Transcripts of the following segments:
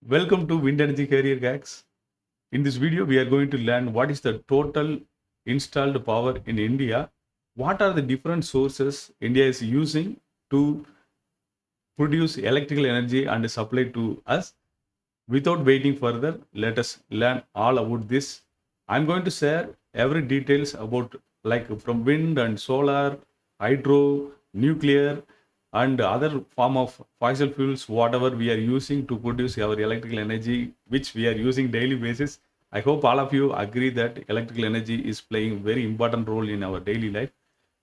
Welcome to Wind Energy Career Gags. In this video, we are going to learn what is the total installed power in India, what are the different sources India is using to produce electrical energy and supply to us. Without waiting further, let us learn all about this. I'm going to share every details about like from wind and solar, hydro, nuclear, and other form of fossil fuels, whatever we are using to produce our electrical energy, which we are using daily basis. I hope all of you agree that electrical energy is playing very important role in our daily life.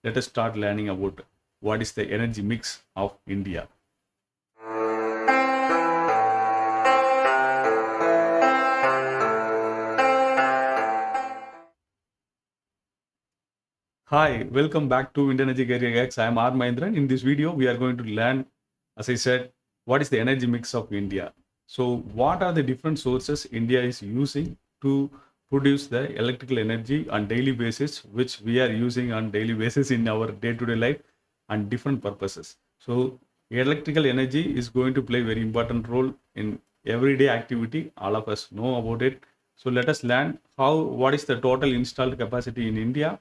Let us start learning about what is the energy mix of India. Hi, welcome back to Wind Energy Career X. I am R. Mahendran. In this video, we are going to learn, as I said, what is the energy mix of India. So, what are the different sources India is using to produce the electrical energy on daily basis, which we are using on daily basis in our day-to-day life and different purposes. So, electrical energy is going to play very important role in everyday activity. All of us know about it. So, let us learn what is the total installed capacity in India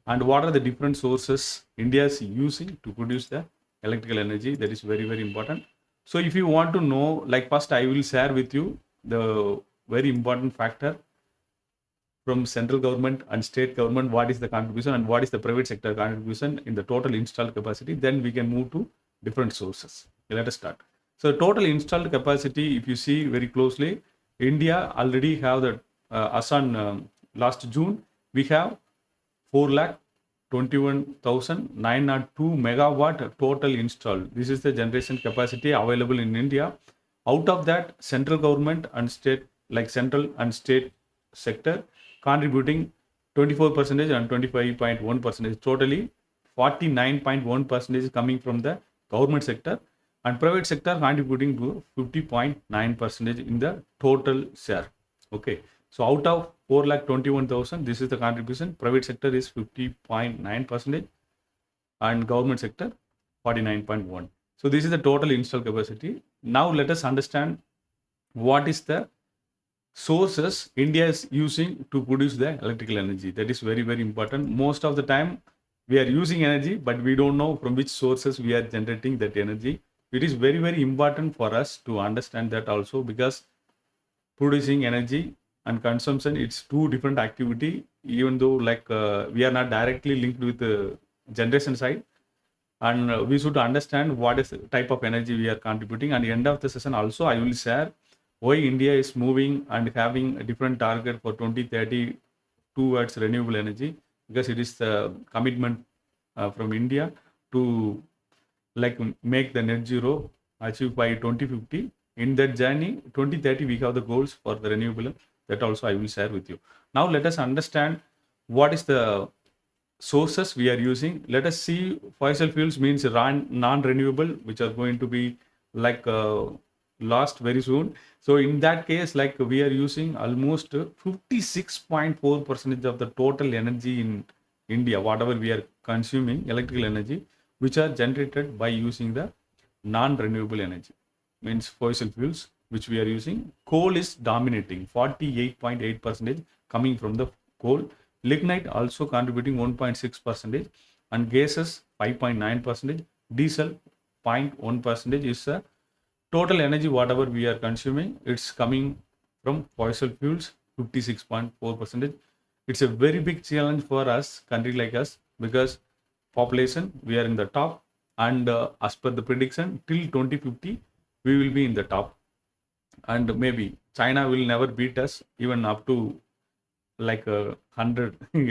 and what are the different sources India is using to produce the electrical energy. That is very, very important. So if you want to know, like first I will share with you the very important factor from central government and state government, what is the contribution and what is the private sector contribution in the total installed capacity. Then we can move to different sources. Let us start. So total installed capacity, if you see very closely, India already have the, as on last June, we have 4,21,902 megawatt total installed. This is the generation capacity available in India. Out of that, central government and state, like central and state sector, contributing 24% and 25.1%. Totally 49.1% coming from the government sector, and private sector contributing to 50.9% in the total share. Okay. So out of 4,21,000, this is the contribution. Private sector is 50.9% and government sector 49.1. So this is the total installed capacity. Now let us understand what is the sources India is using to produce the electrical energy. That is very, very important. Most of the time we are using energy, but we don't know from which sources we are generating that energy. It is very, very important for us to understand that also, because producing energy and consumption, it's two different activity, even though we are not directly linked with the generation side, and we should understand what is the type of energy we are contributing. And the end of the session also I will share why India is moving and having a different target for 2030 towards renewable energy, because it is the commitment from India to make the net zero achieved by 2050. In that journey 2030 we have the goals for the renewable, that also I will share with you. Now let us understand what is the sources we are using. Let us see, fossil fuels means non-renewable, which are going to be lost very soon. So in that case, we are using almost 56.4% of the total energy in India, whatever we are consuming electrical energy, which are generated by using the non-renewable energy, means fossil fuels, which we are using. Coal is dominating, 48.8% coming from the coal. Lignite also contributing 1.6%, and gases 5.9%. Diesel 0.1% is the total energy whatever we are consuming. It's coming from fossil fuels, 56.4%. It's a very big challenge for us, country like us, because population we are in the top, and as per the prediction till 2050 we will be in the top, and maybe China will never beat us even up to 100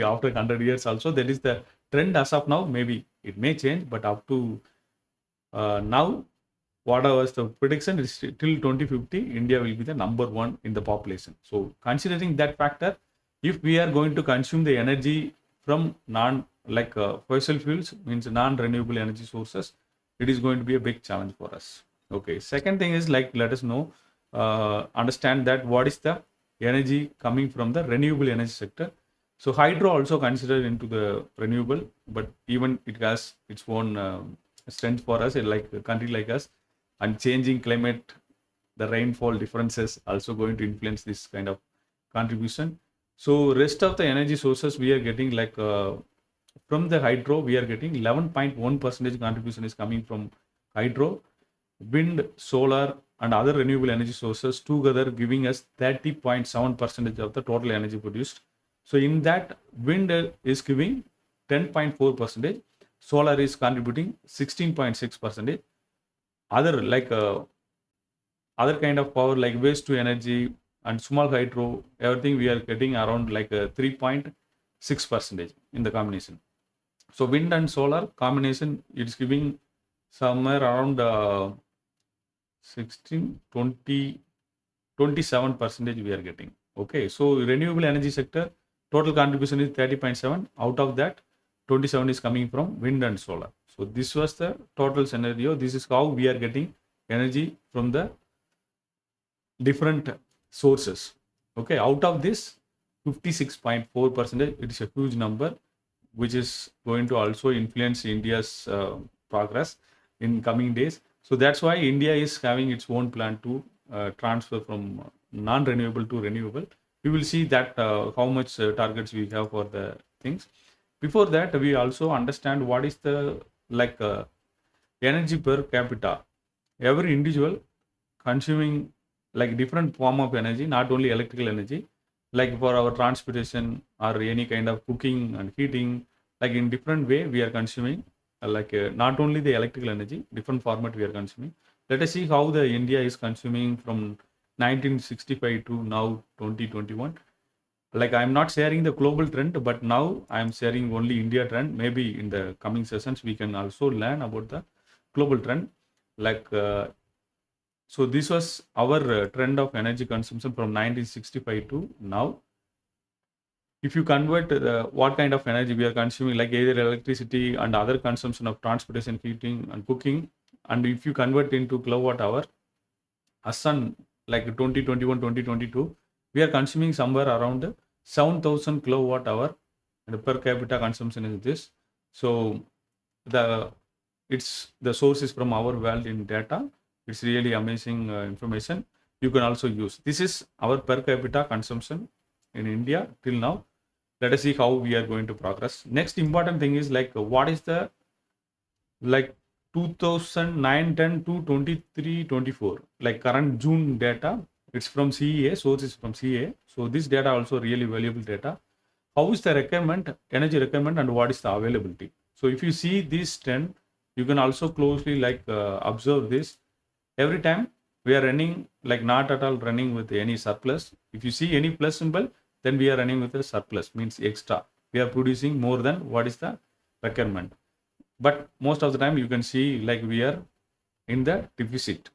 after 100 years also. That is the trend as of now. Maybe it may change, but up to now, whatever was the prediction is till 2050 India will be the number one in the population. So considering that factor, if we are going to consume the energy from fossil fuels, means non-renewable energy sources, it is going to be a big challenge for us. Okay, second thing is, let us know, understand that what is the energy coming from the renewable energy sector. So hydro also considered into the renewable, but even it has its own strength for us, like a country like us, and changing climate the rainfall differences also going to influence this kind of contribution. So rest of the energy sources we are getting like from the hydro, we are getting 11.1 percentage contribution is coming from hydro, wind, solar, and other renewable energy sources together giving us 30.7 percentage of the total energy produced. So in that, wind is giving 10.4 percentage, solar is contributing 16.6 percentage. Other like other kind of power like waste to energy and small hydro, everything we are getting around like 3.6 percentage in the combination. So wind and solar combination, it's giving somewhere around 16, 20, 27 percentage we are getting. Okay, so renewable energy sector total contribution is 30.7. Out of that, 27 is coming from wind and solar. So this was the total scenario. This is how we are getting energy from the different sources. Okay, out of this 56.4 percentage, it is a huge number, which is going to also influence India's progress in coming days. So that's why India is having its own plan to transfer from non-renewable to renewable. We will see that how much targets we have for the things. Before that, we also understand what is the like energy per capita. Every individual consuming like different form of energy, not only electrical energy, like for our transportation or any kind of cooking and heating, like in different way we are consuming not only the electrical energy, different format we are consuming. Let us see how the India is consuming from 1965 to now 2021. Like I'm not sharing the global trend, but now I'm sharing only India trend. Maybe in the coming sessions we can also learn about the global trend. Like so this was our trend of energy consumption from 1965 to now. If you convert what kind of energy we are consuming, like either electricity and other consumption of transportation, heating and cooking, and if you convert into kilowatt hour, sun like 2021, 2022, we are consuming somewhere around 7,000 kilowatt hour, and per capita consumption is this. So the the source is from our world in data. It's really amazing information. You can also use. This is our per capita consumption in India till now. Let us see how we are going to progress. Next important thing is like what is the like 2009 10 to 23 24 like current June data. It's from CEA, source is from CEA. So this data also really valuable data. How is the requirement, energy requirement, and what is the availability? So if you see this trend, you can also closely like observe this. Every time we are running like not at all running with any surplus. If you see any plus symbol, then we are running with a surplus, means extra. We are producing more than what is the requirement. But most of the time you can see like we are in the deficit.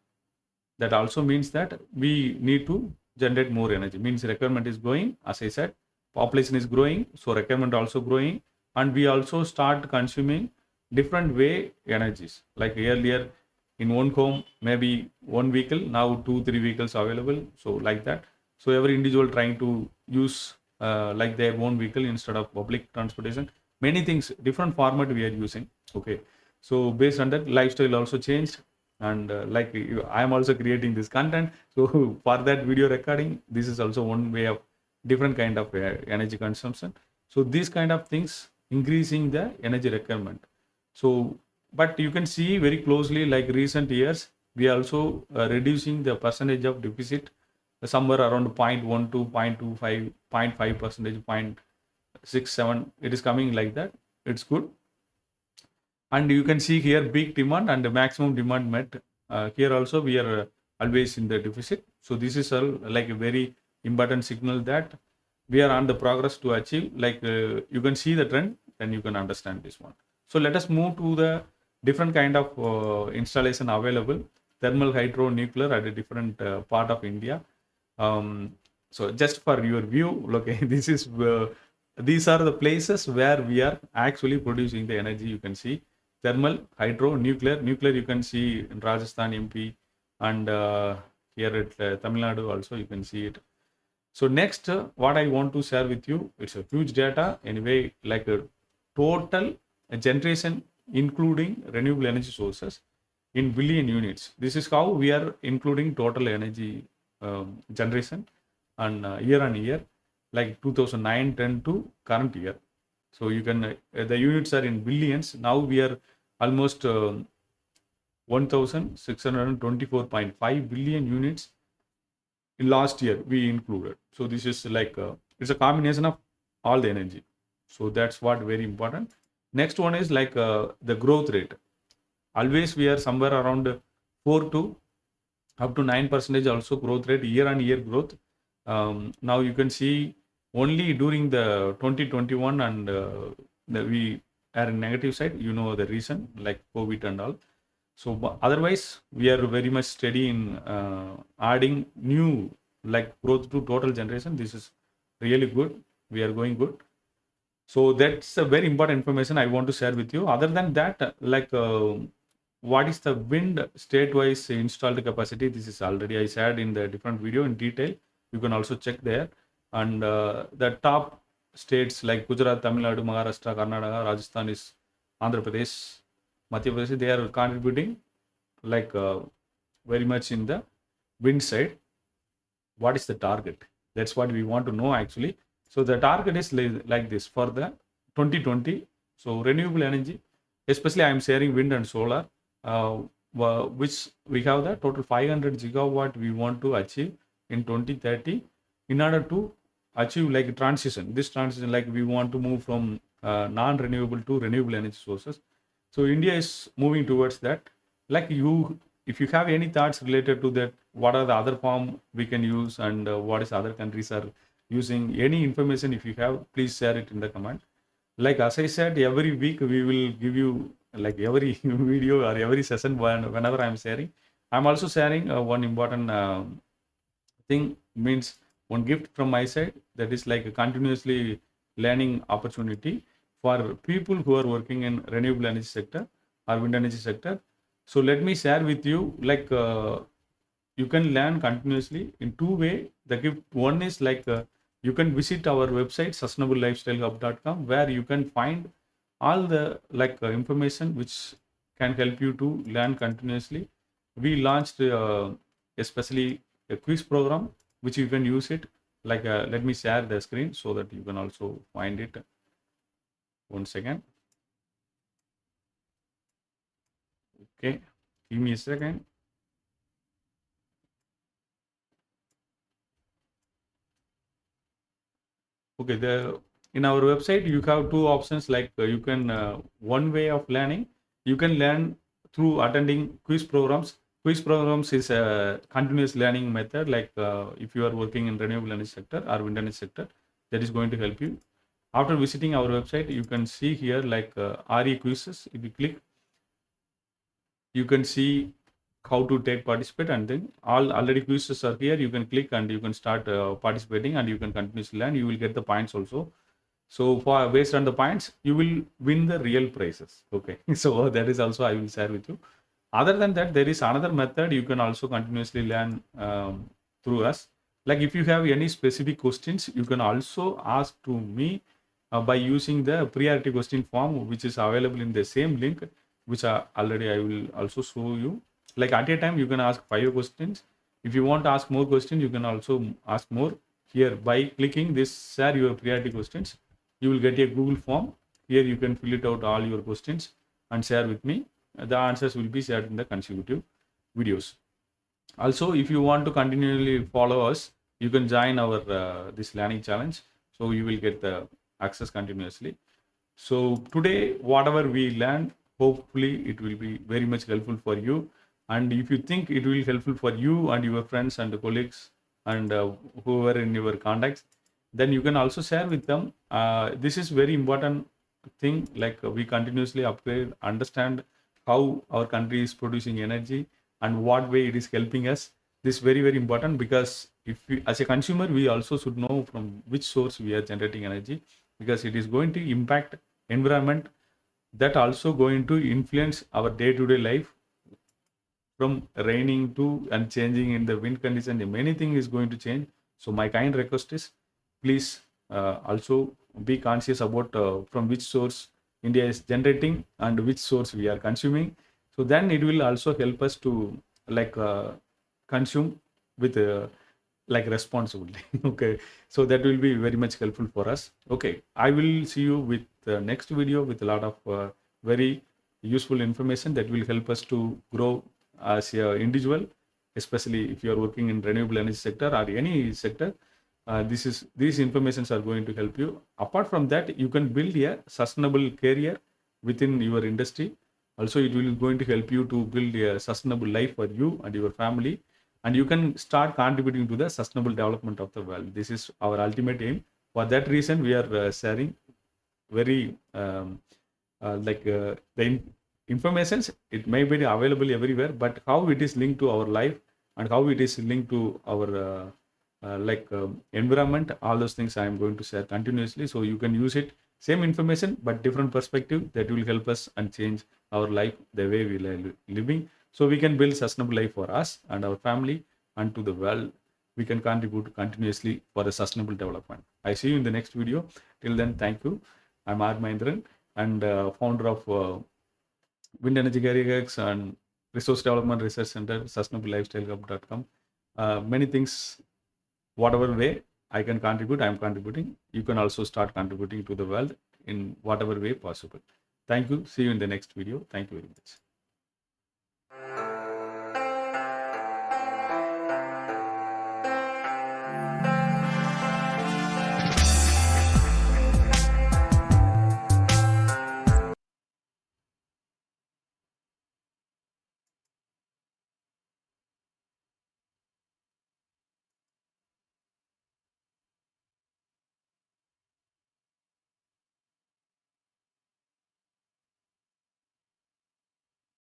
That also means that we need to generate more energy. Means requirement is growing, as I said, population is growing, so requirement also growing, and we also start consuming different way energies. Like earlier in one home, maybe one vehicle, now 2-3 vehicles available. So like that. So every individual trying to use like their own vehicle instead of public transportation. Many things, different format we are using. Okay. So based on that, lifestyle also changed. And like I am also creating this content. So for that video recording, this is also one way of different kind of energy consumption. So these kind of things increasing the energy requirement. So but you can see very closely like recent years, we are also reducing the percentage of deficit somewhere around 0.1 to 0.25, 0.5 percentage, 0.67. It is coming like that. It's good. And you can see here big demand and the maximum demand met. Here also we are always in the deficit. So this is like a very important signal that we are on the progress to achieve. Like you can see the trend, then you can understand this one. So let us move to the different kind of installation available. Thermal, hydro, nuclear at a different part of India. So just for your view, okay, these are the places where we are actually producing the energy. You can see thermal, hydro, nuclear. Nuclear you can see in Rajasthan, MP, and here at Tamil Nadu also you can see it. So next, what I want to share with you, it's a huge data anyway, like a total generation including renewable energy sources. in billion units. This is how we are including total energy generation and year on year, like 2009-10 to current year. So you can the units are in billions. Now we are almost 1624.5 billion units in last year we included. So this is like it's a combination of all the energy. So that's what very important. Next one is like the growth rate. Always we are somewhere around 4 to up to 9% also growth rate, year on year growth. Now you can see only during the 2021 and we are in negative side, you know the reason, like COVID and all. So otherwise we are very much steady in adding new like growth to total generation. This is really good. We are going good. So that's a very important information I want to share with you. Other than that, like what is the wind state-wise installed capacity? This is already I shared in the different video in detail. You can also check there. And the top states like Gujarat, Tamil Nadu, Maharashtra, Karnataka, Rajasthan is Andhra Pradesh, Madhya Pradesh. They are contributing like very much in the wind side. What is the target? That's what we want to know actually. So the target is like this for the 2020. So renewable energy, especially I am sharing wind and solar, which we have the total 500 gigawatt we want to achieve in 2030 in order to achieve like transition. This transition, like we want to move from non-renewable to renewable energy sources. So India is moving towards that. Like you, if you have any thoughts related to that, what are the other form we can use and what is other countries are using, any information if you have, please share it in the comment. Like as I said, every week we will give you like every video or every session whenever I'm sharing. I'm also sharing one important thing, means one gift from my side, that is like a continuously learning opportunity for people who are working in renewable energy sector or wind energy sector. So let me share with you like you can learn continuously in two way. The gift one is like you can visit our website sustainablelifestylehub.com, where you can find all the like information which can help you to learn continuously. We launched especially a quiz program which you can use it. Like let me share the screen so that you can also find it. One second. Okay, give me a second. Okay, the in our website you have two options, like you can one way of learning. You can learn through attending quiz programs. Quiz programs is a continuous learning method. Like if you are working in renewable energy sector or wind energy sector, that is going to help you. After visiting our website, you can see here like RE quizzes. If you click, you can see how to take participate, and then all already quizzes are here. You can click and you can start participating, and you can continuously learn. You will get the points also. So for based on the points, you will win the real prizes. Okay, so that is also I will share with you. Other than that, there is another method you can also continuously learn through us. Like if you have any specific questions, you can also ask to me by using the priority question form, which is available in the same link, which already I will also show you. Like at a time, you can ask 5 questions. If you want to ask more questions, you can also ask more here by clicking this share your priority questions. You will get a Google form. Here you can fill it out all your questions and share with me. The answers will be shared in the consecutive videos. Also, if you want to continually follow us, you can join our this learning challenge. So you will get the access continuously. So today, whatever we learned, hopefully it will be very much helpful for you. And if you think it will be helpful for you and your friends and colleagues and whoever in your contacts, then you can also share with them. This is very important thing. Like we continuously upgrade, understand how our country is producing energy and what way it is helping us. This is very important, because if we, as a consumer, we also should know from which source we are generating energy, because it is going to impact environment, that also going to influence our day-to-day life, from raining to and changing in the wind condition. Many things is going to change. So my kind request is, please also be conscious about from which source India is generating and which source we are consuming. So then it will also help us to like consume with like responsibly. Okay, so that will be very much helpful for us. Okay, I will see you with the next video with a lot of very useful information that will help us to grow as a individual, especially if you are working in renewable energy sector or any sector. These informations are going to help you. Apart from that, you can build a sustainable career within your industry. Also, it will going to help you to build a sustainable life for you and your family, and you can start contributing to the sustainable development of the world. This is our ultimate aim. For that reason, we are sharing very the informations. It may be available everywhere, but how it is linked to our life and how it is linked to our environment, all those things I am going to share continuously, so you can use it, same information but different perspective, that will help us and change our life the way we living, so we can build sustainable life for us and our family, and to the world we can contribute continuously for the sustainable development. I see you in the next video. Till then, thank you. I'm R Mahendran, and founder of Wind Energy Careers and Resource Development Research Center, sustainablelifestylehub.com. Many things, whatever way I can contribute, I am contributing. You can also start contributing to the world in whatever way possible. Thank you. See you in the next video. Thank you very much.